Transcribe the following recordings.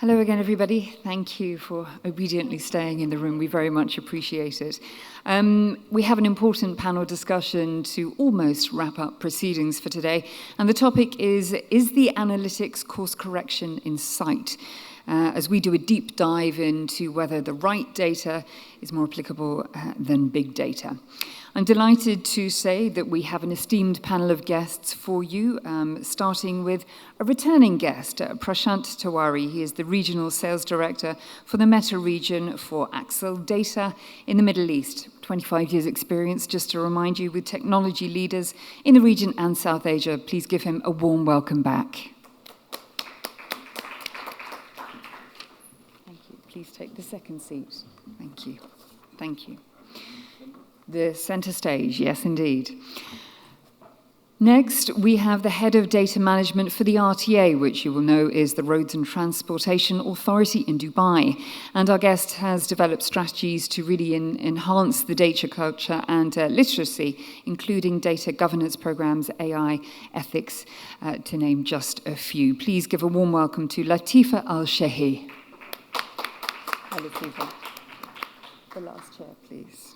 Hello again, everybody. Thank you for obediently staying in the room. We very much appreciate it. We have an important panel discussion to almost wrap up proceedings for today. And the topic is the analytics course correction in sight? As we do a deep dive into whether the right data is more applicable than big data. I'm delighted to say that we have an esteemed panel of guests for you, starting with a returning guest, Prashant Tewari. He is the Regional Sales Director for the Meta region for Acceldata in the Middle East. 25 years experience, just to remind you, with technology leaders in the region and South Asia. Please give him a warm welcome back. Thank you. Please take the second seat. Thank you. Thank you. The center stage, yes, indeed. Next, we have the head of data management for the RTA, which you will know is the Roads and Transportation Authority in Dubai. And our guest has developed strategies to really enhance the data culture and literacy, including data governance programs, AI, ethics, to name just a few. Please give a warm welcome to Latifa AlShehhi. Hi, Latifa. The last chair, please.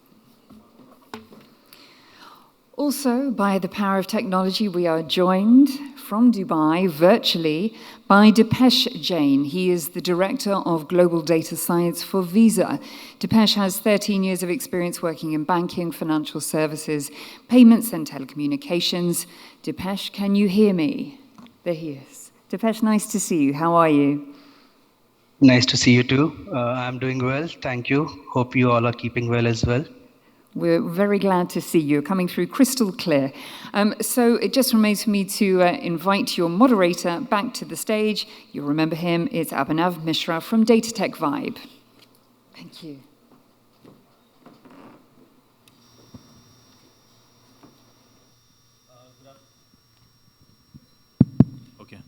Also, by the power of technology, we are joined from Dubai virtually by Deepesh Jain. He is the Director of Global Data Science for Visa. Deepesh has 13 years of experience working in banking, financial services, payments and telecommunications. Deepesh, can you hear me? There he is. Deepesh, nice to see you. How are you? Nice to see you too. I'm doing well, thank you. Hope you all are keeping well as well. We're very glad to see you, coming through crystal clear. So it just remains for me to invite your moderator back to the stage. You'll remember him, it's Abhinav Mishra from Data Tech Vibe. Thank you. Okay.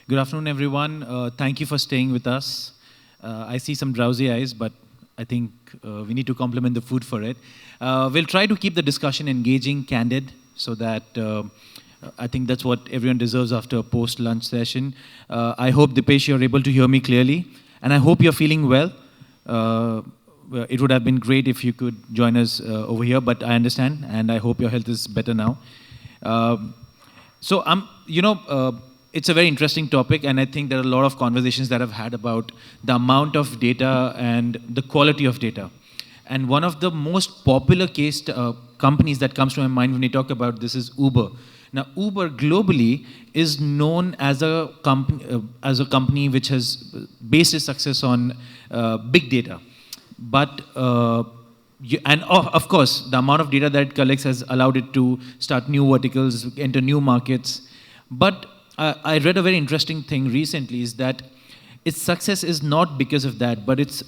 Good afternoon, everyone. Thank you for staying with us. I see some drowsy eyes, but I think we need to complement the food for it. We'll try to keep the discussion engaging, candid, so that I think that's what everyone deserves after a post-lunch session. I hope, Deepesh, you're able to hear me clearly, and I hope you're feeling well. It would have been great if you could join us over here, but I understand, and I hope your health is better now. It's a very interesting topic, and I think there are a lot of conversations that I've had about the amount of data and the quality of data. And one of the most popular companies that comes to my mind when we talk about this is Uber. Now, Uber globally is known as a company which has based its success on big data. But of course, the amount of data that it collects has allowed it to start new verticals, enter new markets. But I read a very interesting thing recently, is that its success is not because of that, but its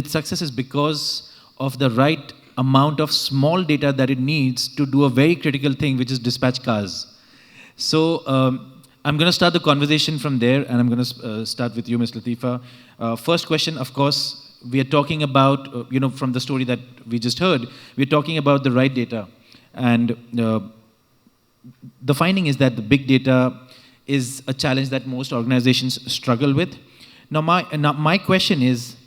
success is because of the right amount of small data that it needs to do a very critical thing, which is dispatch cars. So I'm going to start the conversation from there, and I'm going to start with you, Ms. Latifa. First question, of course, we are talking about, from the story that we just heard, we're talking about the right data. And the finding is that the big data is a challenge that most organizations struggle with. Now my question is,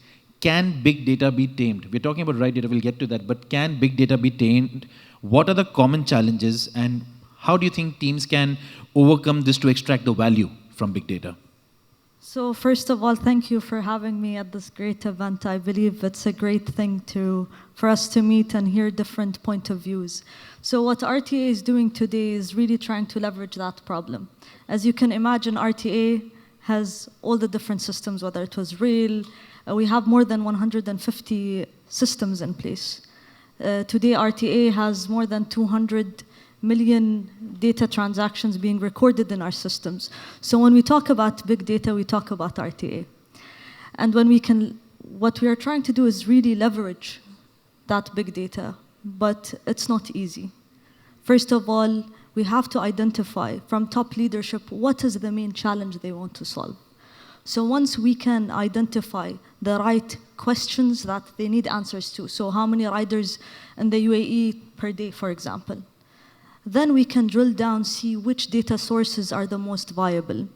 can big data be tamed? We're talking about right data, we'll get to that, but can big data be tamed? What are the common challenges, and how do you think teams can overcome this to extract the value from big data? So first of all, thank you for having me at this great event. I believe it's a great thing for us to meet and hear different point of views. So what RTA is doing today is really trying to leverage that problem. As you can imagine, RTA has all the different systems, whether it was rail. We have more than 150 systems in place. Today, RTA has more than 200 million data transactions being recorded in our systems. So when we talk about big data, we talk about RTA. And what we are trying to do is really leverage that big data, but it's not easy. First of all, we have to identify from top leadership what is the main challenge they want to solve. So once we can identify the right questions that they need answers to, so how many riders in the UAE per day, for example, then we can drill down, see which data sources are the most viable.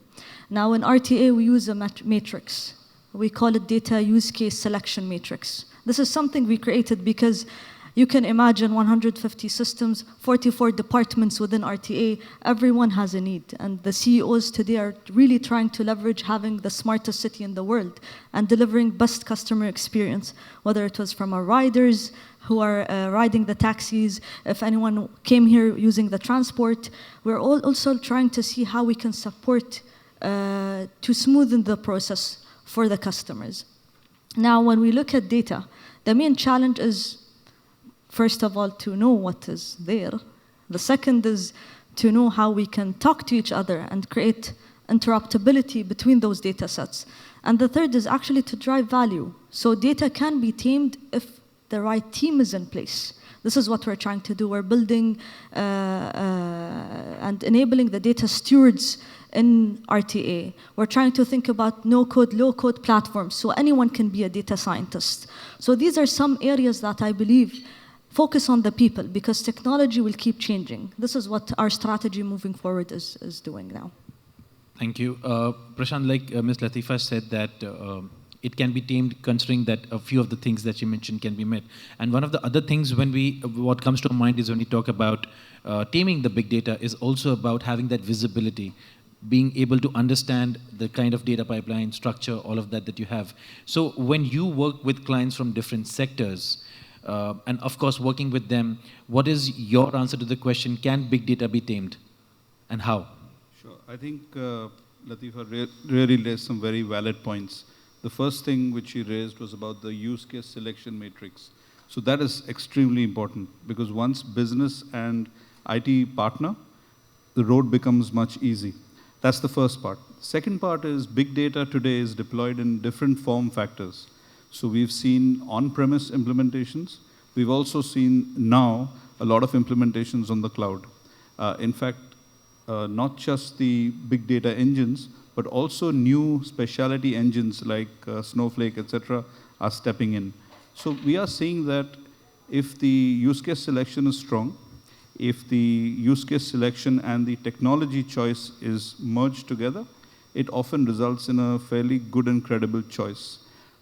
Now in RTA, we use a matrix. We call it data use case selection matrix. This is something we created because you can imagine 150 systems, 44 departments within RTA, everyone has a need. And the CEOs today are really trying to leverage having the smartest city in the world and delivering best customer experience, whether it was from our riders who are riding the taxis, if anyone came here using the transport. We're also trying to see how we can support to smoothen the process for the customers. Now, when we look at data, the main challenge is, first of all, to know what is there. The second is to know how we can talk to each other and create interoperability between those data sets. And the third is actually to drive value. So data can be tamed if the right team is in place. This is what we're trying to do. We're building and enabling the data stewards in RTA. We're trying to think about no-code, low-code platforms, so anyone can be a data scientist. So these are some areas that I believe focus on the people, because technology will keep changing. This is what our strategy moving forward is doing now. Thank you. Prashant, like Ms. Latifa said, that it can be tamed, considering that a few of the things that you mentioned can be met. And one of the other things what comes to mind is when we talk about taming the big data is also about having that visibility, being able to understand the kind of data pipeline, structure, all of that you have. So when you work with clients from different sectors, and of course working with them, what is your answer to the question, can big data be tamed, and how? Sure. I think Latifa really raised some very valid points. The first thing which she raised was about the use case selection matrix. So that is extremely important, because once business and IT partner, the road becomes much easy. That's the first part. Second part is big data today is deployed in different form factors. So we've seen on-premise implementations. We've also seen now a lot of implementations on the cloud. In fact, not just the big data engines, but also new specialty engines like Snowflake, etc., are stepping in. So we are seeing that if the use case selection is strong, if the use case selection and the technology choice is merged together, it often results in a fairly good and credible choice.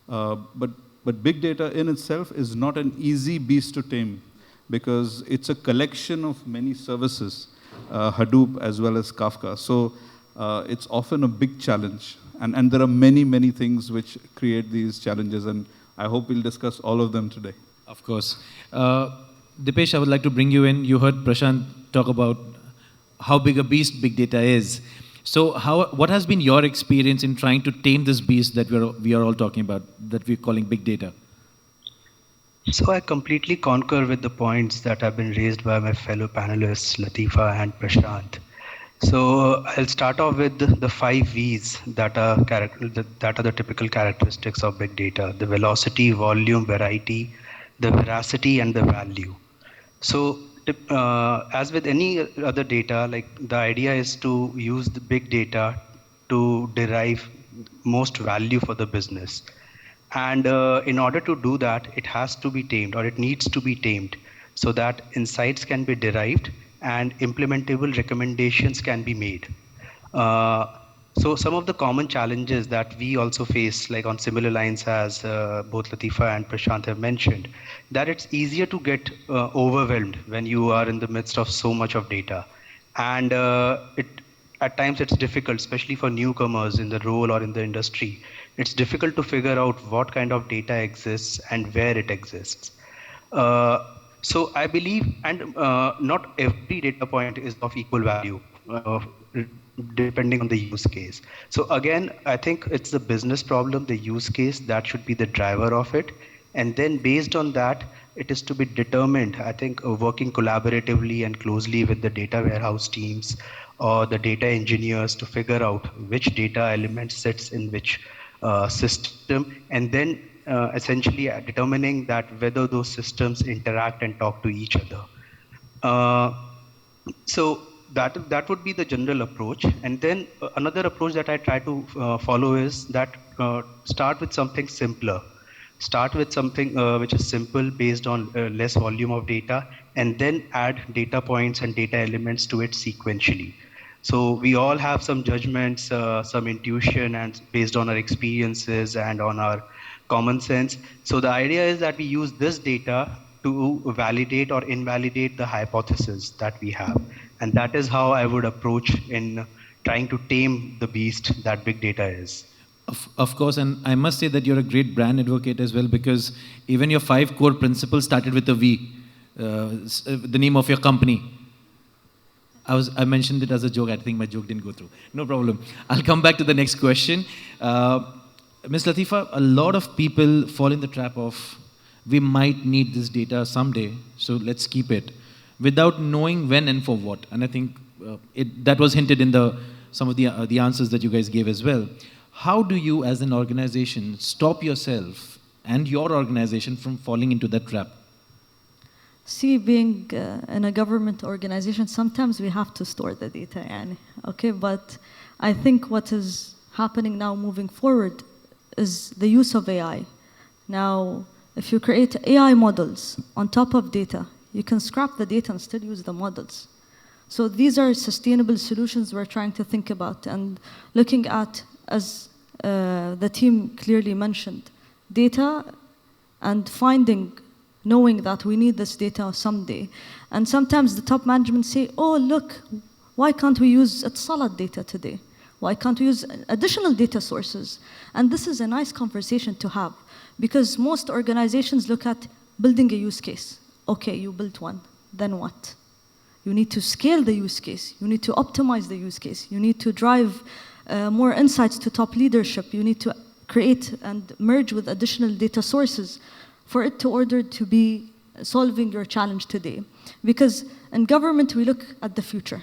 But big data in itself is not an easy beast to tame, because it's a collection of many services, Hadoop as well as Kafka. So it's often a big challenge. And there are many, many things which create these challenges, and I hope we'll discuss all of them today. Of course. Deepesh, I would like to bring you in. You heard Prashant talk about how big a beast big data is. So what has been your experience in trying to tame this beast that we are all talking about, that we're calling big data? So I completely concur with the points that have been raised by my fellow panelists, Latifa and Prashant. So I'll start off with the 5 V's that are the typical characteristics of big data: the velocity, volume, variety, the veracity, and the value. So as with any other data, like the idea is to use the big data to derive most value for the business. And in order to do that, it has to be tamed, or it needs to be tamed, so that insights can be derived and implementable recommendations can be made. So some of the common challenges that we also face, like on similar lines as both Latifa and Prashant have mentioned, that it's easier to get overwhelmed when you are in the midst of so much of data. And at times it's difficult, especially for newcomers in the role or in the industry. It's difficult to figure out what kind of data exists and where it exists. So I believe, and not every data point is of equal value, depending on the use case. So again, I think it's the business problem, the use case, that should be the driver of it. And then based on that, it is to be determined, I think, working collaboratively and closely with the data warehouse teams or the data engineers to figure out which data element sits in which system, and then essentially determining that whether those systems interact and talk to each other. So that would be the general approach. And then another approach that I try to follow is that start with something simpler. Start with something which is simple, based on less volume of data, and then add data points and data elements to it sequentially. So we all have some judgments, some intuition, and based on our experiences and on our common sense. So the idea is that we use this data to validate or invalidate the hypothesis that we have. And that is how I would approach in trying to tame the beast that big data is. Of course, and I must say that you're a great brand advocate as well, because even your 5 core principles started with a V, the name of your company. I mentioned it as a joke. I think my joke didn't go through. No problem. I'll come back to the next question. Ms. Latifa, a lot of people fall in the trap of, we might need this data someday, so let's keep it, without knowing when and for what. And I think that was hinted in some of the answers that you guys gave as well. How do you, as an organization, stop yourself and your organization from falling into that trap? See, being in a government organization, sometimes we have to store the data, yani, okay? But I think what is happening now moving forward is the use of AI. Now, if you create AI models on top of data, you can scrap the data and still use the models. So these are sustainable solutions we're trying to think about and looking at, as the team clearly mentioned, data and knowing that we need this data someday. And sometimes the top management say, oh, look, why can't we use Acceldata data today? Why can't we use additional data sources? And this is a nice conversation to have, because most organizations look at building a use case. Okay, you built one, then what? You need to scale the use case. You need to optimize the use case. You need to drive more insights to top leadership. You need to create and merge with additional data sources for it to order to be solving your challenge today. Because in government, we look at the future.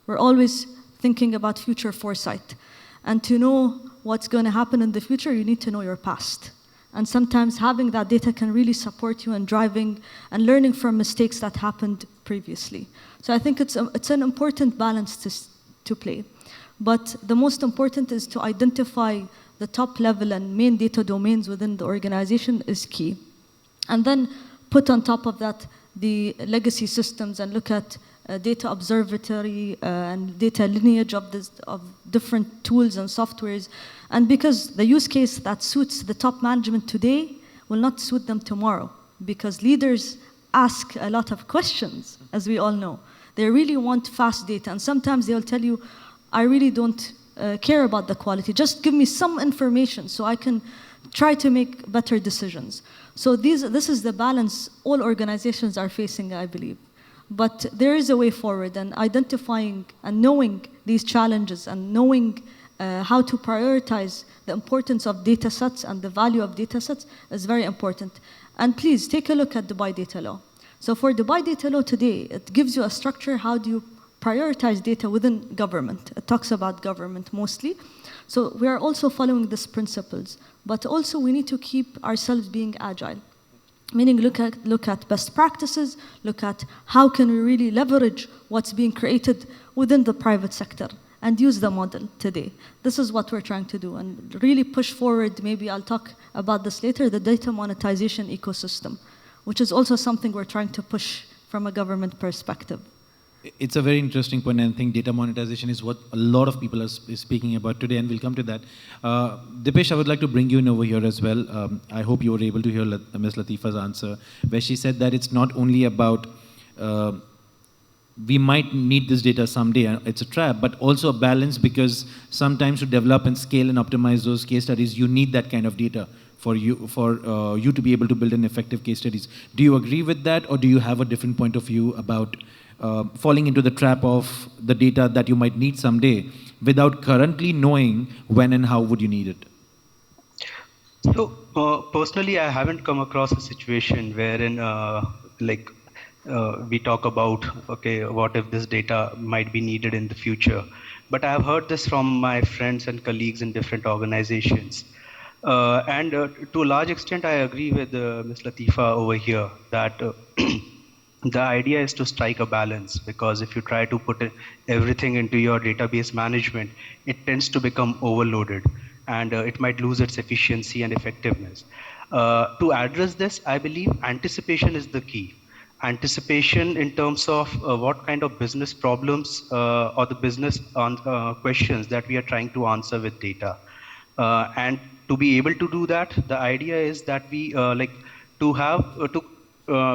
We're always thinking about future foresight. And to know what's going to happen in the future, you need to know your past. And sometimes having that data can really support you in driving and learning from mistakes that happened previously. So I think it's an important balance to play. But the most important is to identify the top level and main data domains within the organization is key. And then put on top of that the legacy systems and look at data observatory and data lineage of different tools and softwares. And because the use case that suits the top management today will not suit them tomorrow, because leaders ask a lot of questions, as we all know. They really want fast data, and sometimes they'll tell you, I really don't care about the quality. Just give me some information so I can try to make better decisions. So this is the balance all organizations are facing, I believe. But there is a way forward, and identifying and knowing these challenges and knowing how to prioritize the importance of data sets and the value of data sets is very important. And please take a look at Dubai Data Law. So for Dubai Data Law today, it gives you a structure. How do you prioritize data within government? It talks about government mostly. So we are also following these principles. But also we need to keep ourselves being agile. Meaning look at best practices, look at how can we really leverage what's being created within the private sector and use the model today. This is what we're trying to do and really push forward, maybe I'll talk about this later, the data monetization ecosystem, which is also something we're trying to push from a government perspective. It's a very interesting point, and I think data monetization is what a lot of people are speaking about today, and we'll come to that. Deepesh, I would like to bring you in over here as well. I hope you were able to hear Ms. Latifa's answer, where she said that it's not only about we might need this data someday, it's a trap, but also a balance, because sometimes to develop and scale and optimize those case studies, you need that kind of data for you to be able to build an effective case studies. Do you agree with that, or do you have a different point of view about falling into the trap of the data that you might need someday without currently knowing when and how would you need it? So personally, I haven't come across a situation wherein we talk about, okay, what if this data might be needed in the future? But I have heard this from my friends and colleagues in different organizations. And to a large extent, I agree with Ms. Latifa over here that the idea is to strike a balance, because if you try to put everything into your database management, it tends to become overloaded and it might lose its efficiency and effectiveness. To address this, I believe anticipation is the key. anticipation in terms of what kind of business problems or the business questions that we are trying to answer with data. And to be able to do that, the idea is that we like to have to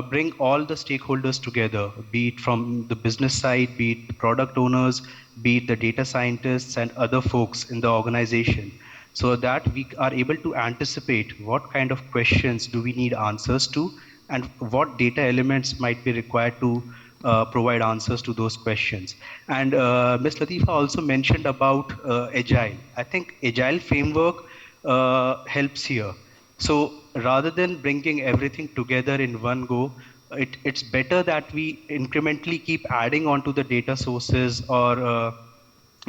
bring all the stakeholders together, be it from the business side, be it the product owners, be it the data scientists and other folks in the organization, so that we are able to anticipate what kind of questions do we need answers to, and what data elements might be required to provide answers to those questions. And Ms. Latifa also mentioned about Agile. I think Agile framework helps here. So rather than bringing everything together in one go, it's better that we incrementally keep adding on to the data sources or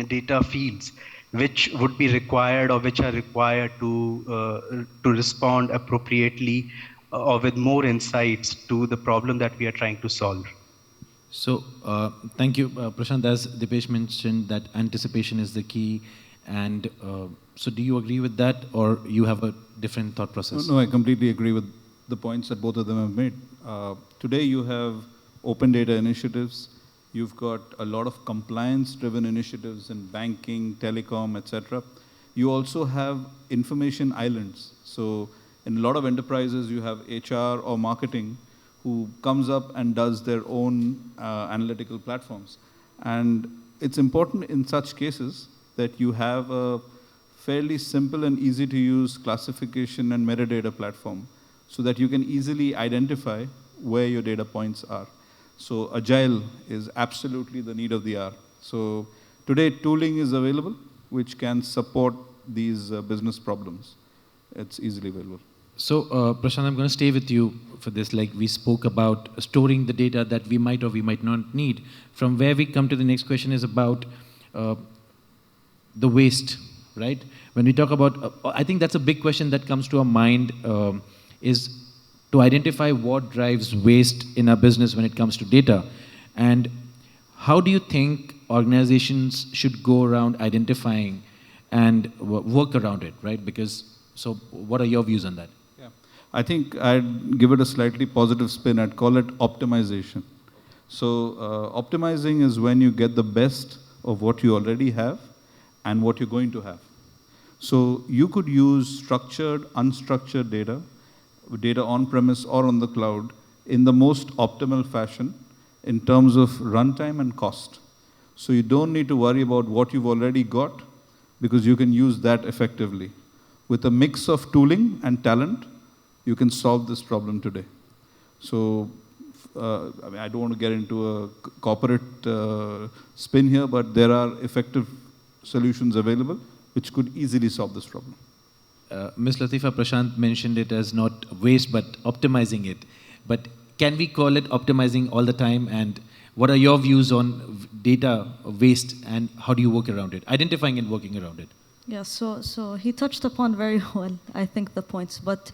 data fields which would be required or which are required to respond appropriately or with more insights to the problem that we are trying to solve. So thank you, Prashant. As Deepesh mentioned, that anticipation is the key. And so do you agree with that, or you have a different thought process? No, I completely agree with the points that both of them have made. Today you have open data initiatives. You've got a lot of compliance-driven initiatives in banking, telecom, etc. You also have information islands. So in a lot of enterprises, you have HR or marketing who comes up and does their own analytical platforms. And it's important in such cases that you have a fairly simple and easy to use classification and metadata platform so that you can easily identify where your data points are. So Agile is absolutely the need of the hour. So today tooling is available which can support these business problems. It's easily available. So Prashant, I'm going to stay with you for this. Like we spoke about storing the data that we might or we might not need. From where we come to the next question is about the waste, right? When we talk about, I think that's a big question that comes to our mind, is to identify what drives waste in our business when it comes to data. And how do you think organizations should go around identifying and work around it, right? Because, so what are your views on that? Yeah, I think I'd give it a slightly positive spin. I'd call it optimization. So optimizing is when you get the best of what you already have and what you're going to have. So you could use structured, unstructured data on-premise or on the cloud in the most optimal fashion in terms of runtime and cost. So you don't need to worry about what you've already got because you can use that effectively. With a mix of tooling and talent, you can solve this problem today. So I mean, I don't want to get into a corporate spin here, but there are effective solutions available which could easily solve this problem. Ms. Latifa, Prashant mentioned it as not waste, but optimizing it. But can we call it optimizing all the time? And what are your views on data waste and how do you work around it? Identifying and working around it. Yeah, so he touched upon very well, I think, the points. But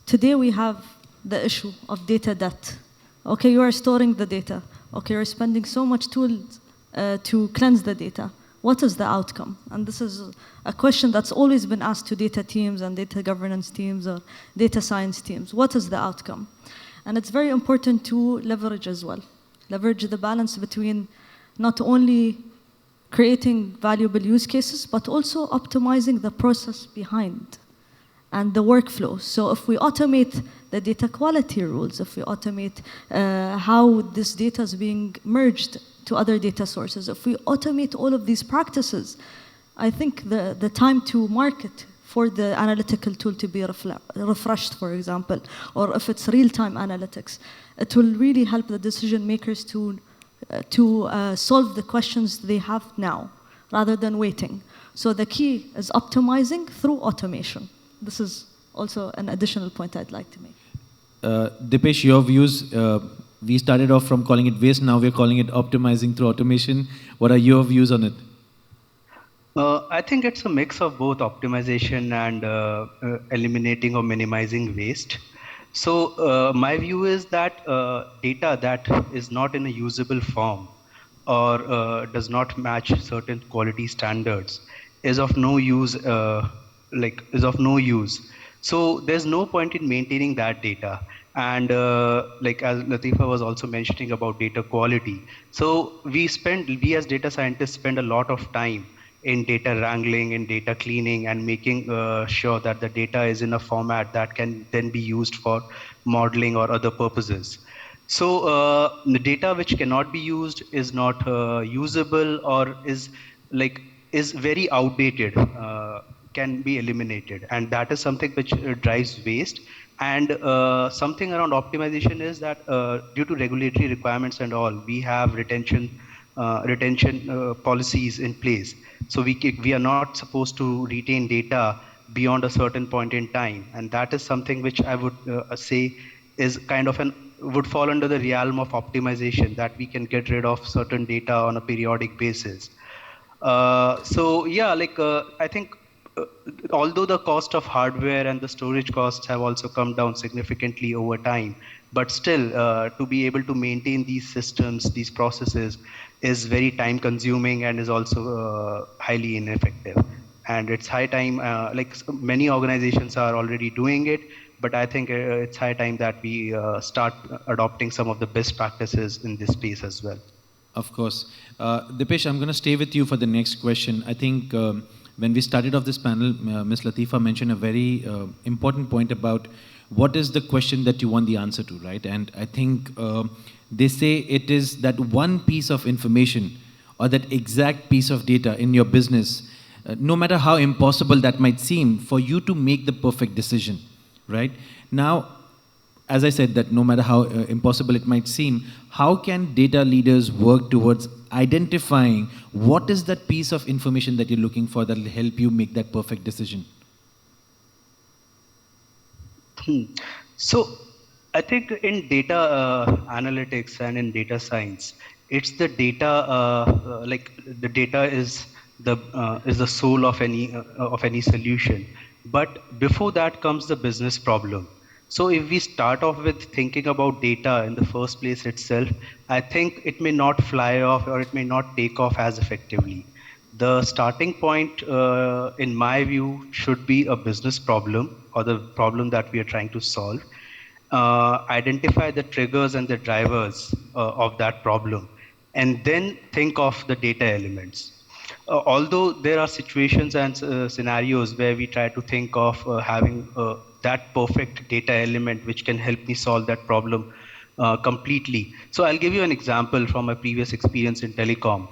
today we have the issue of data debt. Okay, you are storing the data. Okay, you're spending so much tools to cleanse the data. What is the outcome? And this is a question that's always been asked to data teams and data governance teams or data science teams. What is the outcome? And it's very important to leverage as well. Leverage the balance between not only creating valuable use cases, but also optimizing the process behind and the workflow. So if we automate the data quality rules, if we automate how this data is being merged to other data sources, if we automate all of these practices, I think the time to market for the analytical tool to be refreshed, for example, or if it's real-time analytics, it will really help the decision makers to solve the questions they have now, rather than waiting. So the key is optimizing through automation. This is also an additional point I'd like to make. Deepesh, your views, we started off from calling it waste, now we're calling it optimizing through automation. What are your views on it? I think it's a mix of both optimization and eliminating or minimizing waste. So my view is that data that is not in a usable form or does not match certain quality standards is of no use. Is of no use. So there's no point in maintaining that data. And like as Latifa was also mentioning about data quality. So we as data scientists spend a lot of time in data wrangling, in data cleaning, and making sure that the data is in a format that can then be used for modeling or other purposes. So the data which cannot be used is not usable or is very outdated, can be eliminated, and that is something which drives waste. And something around optimization is that due to regulatory requirements and all, we have retention policies in place. So we are not supposed to retain data beyond a certain point in time, and that is something which I would say is kind of an would fall under the realm of optimization, that we can get rid of certain data on a periodic basis. So yeah, I think uh, although the cost of hardware and the storage costs have also come down significantly over time, but still to be able to maintain these systems, these processes, is very time consuming and is also highly ineffective. And it's high time, many organizations are already doing it, but I think it's high time that we start adopting some of the best practices in this space as well. Of course. Deepesh, I'm going to stay with you for the next question. I think when we started off this panel, Ms. Latifa mentioned a very important point about what is the question that you want the answer to, right? And I think they say it is that one piece of information or that exact piece of data in your business, no matter how impossible that might seem, for you to make the perfect decision, right? Now, as I said, that no matter how impossible it might seem, how can data leaders work towards identifying what is that piece of information that you're looking for that will help you make that perfect decision? So I think in data analytics and in data science, it's the data, the data is the soul of any solution. But before that comes the business problem. So if we start off with thinking about data in the first place itself, I think it may not fly off or it may not take off as effectively. The starting point, in my view, should be a business problem or the problem that we are trying to solve. Identify the triggers and the drivers of that problem, and then think of the data elements. Although there are situations and scenarios where we try to think of having that perfect data element which can help me solve that problem completely. So I'll give you an example from my previous experience in telecom.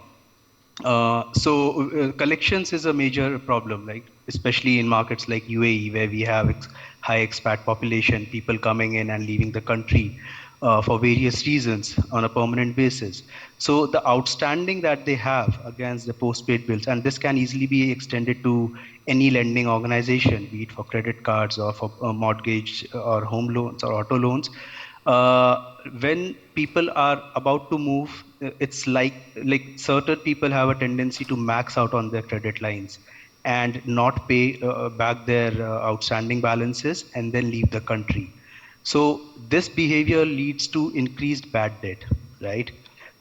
Collections is a major problem, right? Especially in markets like UAE, where we have high expat population, people coming in and leaving the country for various reasons on a permanent basis. So the outstanding that they have against the postpaid bills, and this can easily be extended to any lending organization, be it for credit cards or for mortgage or home loans or auto loans. When people are about to move, it's like certain people have a tendency to max out on their credit lines and not pay back their outstanding balances and then leave the country. So this behavior leads to increased bad debt, right?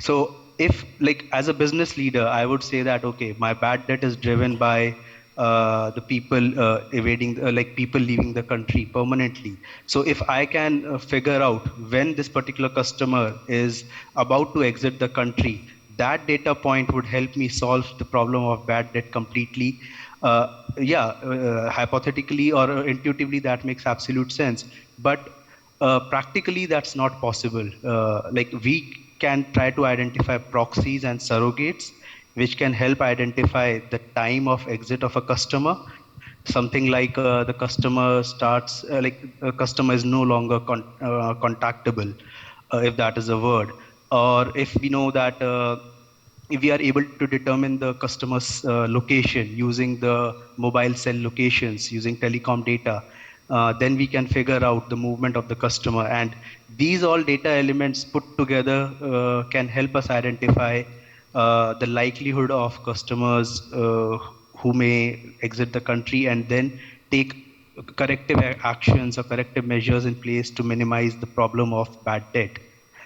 So if, like, as a business leader, I would say that, okay, my bad debt is driven by the people evading, like people leaving the country permanently. So if I can figure out when this particular customer is about to exit the country, that data point would help me solve the problem of bad debt completely. Hypothetically or intuitively, that makes absolute sense. But practically, that's not possible. Like, we can try to identify proxies and surrogates which can help identify the time of exit of a customer. Something like the customer starts, a customer is no longer contactable, if that is a word. Or if we know that if we are able to determine the customer's location using the mobile cell locations, using telecom data, then we can figure out the movement of the customer. And these all data elements put together can help us identify the likelihood of customers who may exit the country, and then take corrective actions or corrective measures in place to minimize the problem of bad debt.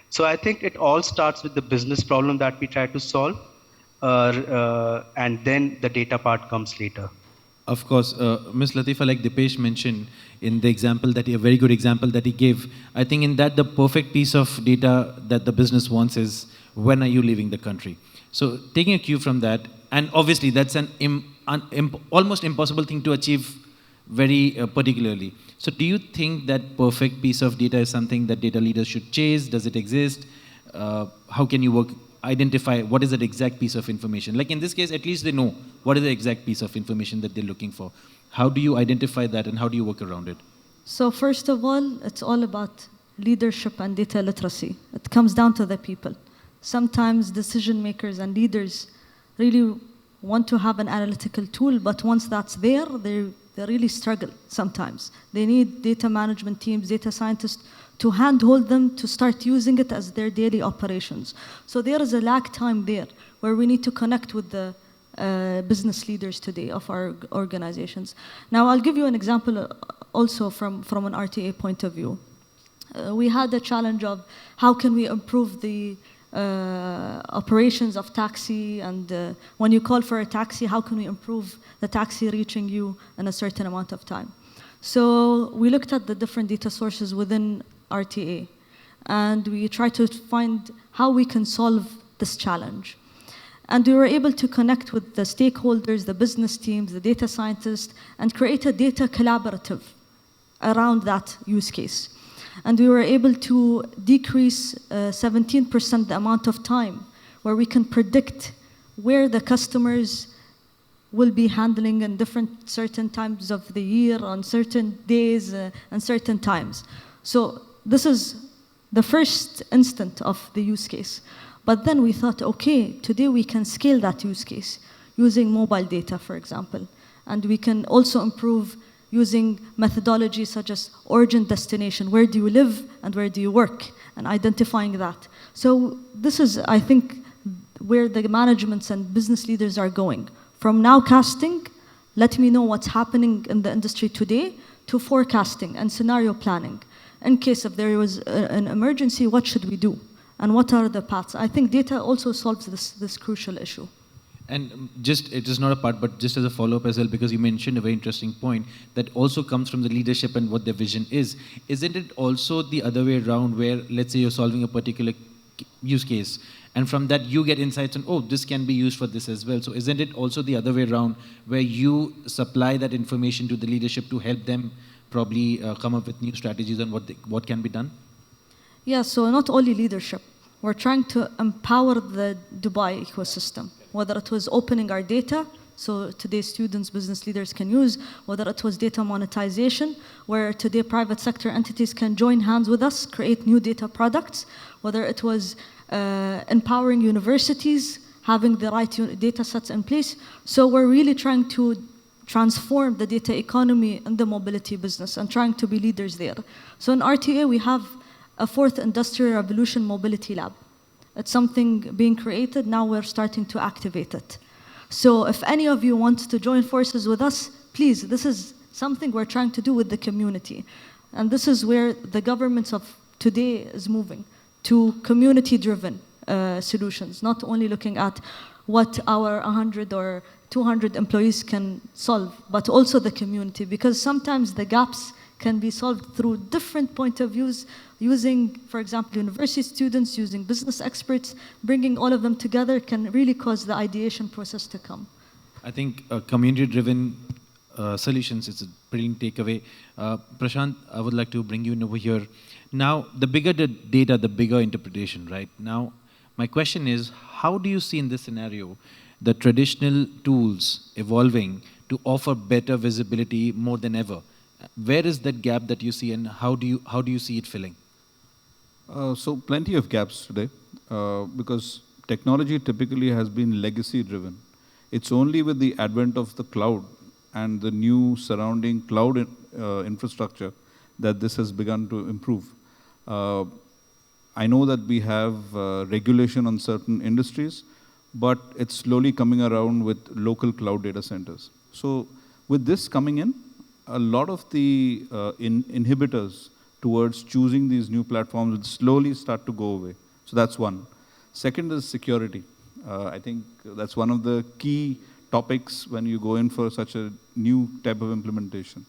So I think it all starts with the business problem that we try to solve, and then the data part comes later. Of course, Ms. Latifa, like Deepesh mentioned in the example that a very good example that he gave, I think in that the perfect piece of data that the business wants is when are you leaving the country? So taking a cue from that, and obviously that's an almost impossible thing to achieve very particularly. So do you think that perfect piece of data is something that data leaders should chase? Does it exist? How can you identify what is that exact piece of information? Like in this case, at least they know what is the exact piece of information that they're looking for. How do you identify that and how do you work around it? So first of all, it's all about leadership and data literacy. It comes down to the people. Sometimes decision makers and leaders really want to have an analytical tool, but once that's there, they really struggle sometimes. They need data management teams, data scientists to handhold them to start using it as their daily operations. So there is a lag time there where we need to connect with the business leaders today of our organizations. Now I'll give you an example also from an RTA point of view. We had a challenge of how can we improve the operations of taxi, and when you call for a taxi, how can we improve the taxi reaching you in a certain amount of time? So we looked at the different data sources within RTA, and we tried to find how we can solve this challenge. And we were able to connect with the stakeholders, the business teams, the data scientists, and create a data collaborative around that use case. And we were able to decrease 17% the amount of time where we can predict where the customers will be handling in different certain times of the year, on certain days and certain times. So this is the first instant of the use case. But then we thought, okay, today we can scale that use case using mobile data, for example. And we can also improve using methodologies such as origin destination, where do you live and where do you work, and identifying that. So this is, I think, where the managements and business leaders are going. From nowcasting, let me know what's happening in the industry today, to forecasting and scenario planning. In case if there was an emergency, what should we do? And what are the paths? I think data also solves this crucial issue. And just, it is not a part, but just as a follow-up as well, because you mentioned a very interesting point that also comes from the leadership and what their vision is. Isn't it also the other way around where, let's say you're solving a particular use case, and from that you get insights on, oh, this can be used for this as well. So isn't it also the other way around where you supply that information to the leadership to help them probably come up with new strategies on what can be done? Yeah, so not only leadership. We're trying to empower the Dubai ecosystem, whether it was opening our data, so today students, business leaders can use, whether it was data monetization, where today private sector entities can join hands with us, create new data products, whether it was empowering universities, having the right data sets in place. So we're really trying to transform the data economy in the mobility business and trying to be leaders there. So in RTA, we have a fourth industrial revolution mobility lab. It's something being created, now we're starting to activate it. So if any of you want to join forces with us, please, this is something we're trying to do with the community. And this is where the governments of today is moving, to community-driven solutions, not only looking at what our 100 or 200 employees can solve, but also the community, because sometimes the gaps can be solved through different point of views, using, for example, university students, using business experts, bringing all of them together can really cause the ideation process to come. I think community-driven solutions is a brilliant takeaway. Prashant, I would like to bring you in over here. Now, the bigger the data, the bigger interpretation, right? Now, my question is, how do you see in this scenario the traditional tools evolving to offer better visibility more than ever? Where is that gap that you see, and how do you see it filling? So plenty of gaps today, because technology typically has been legacy driven. It's only with the advent of the cloud and the new surrounding cloud infrastructure that this has begun to improve. I know that we have regulation on certain industries, but it's slowly coming around with local cloud data centers. So with this coming in, a lot of the inhibitors towards choosing these new platforms will slowly start to go away. So that's one. Second is security. I think that's one of the key topics when you go in for such a new type of implementation.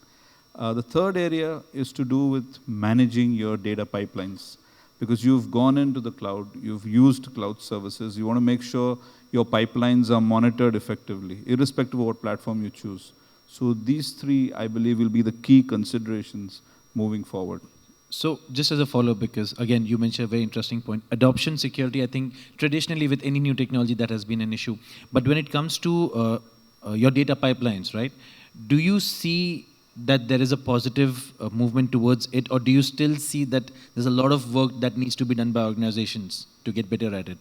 The third area is to do with managing your data pipelines. Because you've gone into the cloud, you've used cloud services, you want to make sure your pipelines are monitored effectively, irrespective of what platform you choose. So these three, I believe, will be the key considerations moving forward. So just as a follow-up, because again, you mentioned a very interesting point, adoption security, I think traditionally with any new technology that has been an issue. But when it comes to your data pipelines, right, do you see that there is a positive movement towards it, or do you still see that there's a lot of work that needs to be done by organizations to get better at it?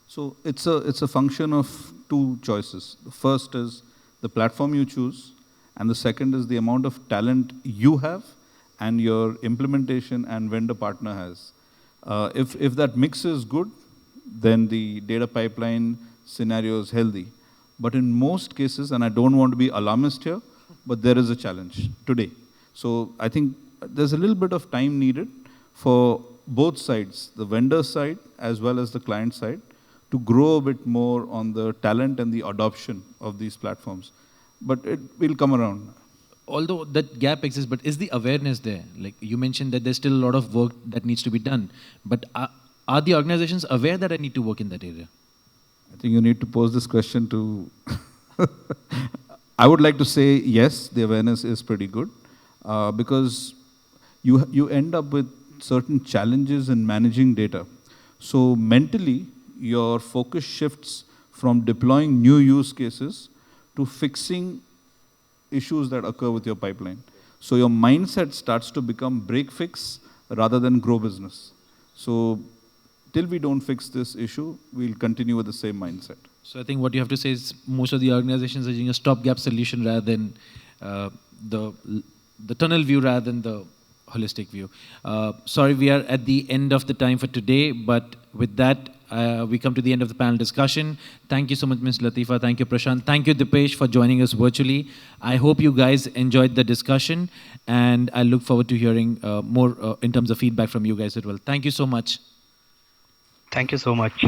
So it's a function of two choices. The first is the platform you choose, and the second is the amount of talent you have and your implementation and vendor partner has. If that mix is good, then the data pipeline scenario is healthy. But in most cases, and I don't want to be alarmist here, but there is a challenge today. So I think there's a little bit of time needed for both sides, the vendor side as well as the client side, to grow a bit more on the talent and the adoption of these platforms. But it will come around. Although that gap exists, but is the awareness there? Like you mentioned that there's still a lot of work that needs to be done. But are the organizations aware that I need to work in that area? I think you need to pose this question to... I would like to say yes, the awareness is pretty good, because you end up with certain challenges in managing data. So mentally, your focus shifts from deploying new use cases to fixing issues that occur with your pipeline. So your mindset starts to become break fix rather than grow business. So till we don't fix this issue, we'll continue with the same mindset. So I think what you have to say is most of the organizations are using a stopgap solution rather than the tunnel view rather than the holistic view. Sorry, we are at the end of the time for today, but with that, we come to the end of the panel discussion. Thank you so much, Ms. Latifa. Thank you, Prashant. Thank you, Deepesh, for joining us virtually. I hope you guys enjoyed the discussion, and I look forward to hearing more in terms of feedback from you guys as well. Thank you so much. Thank you so much.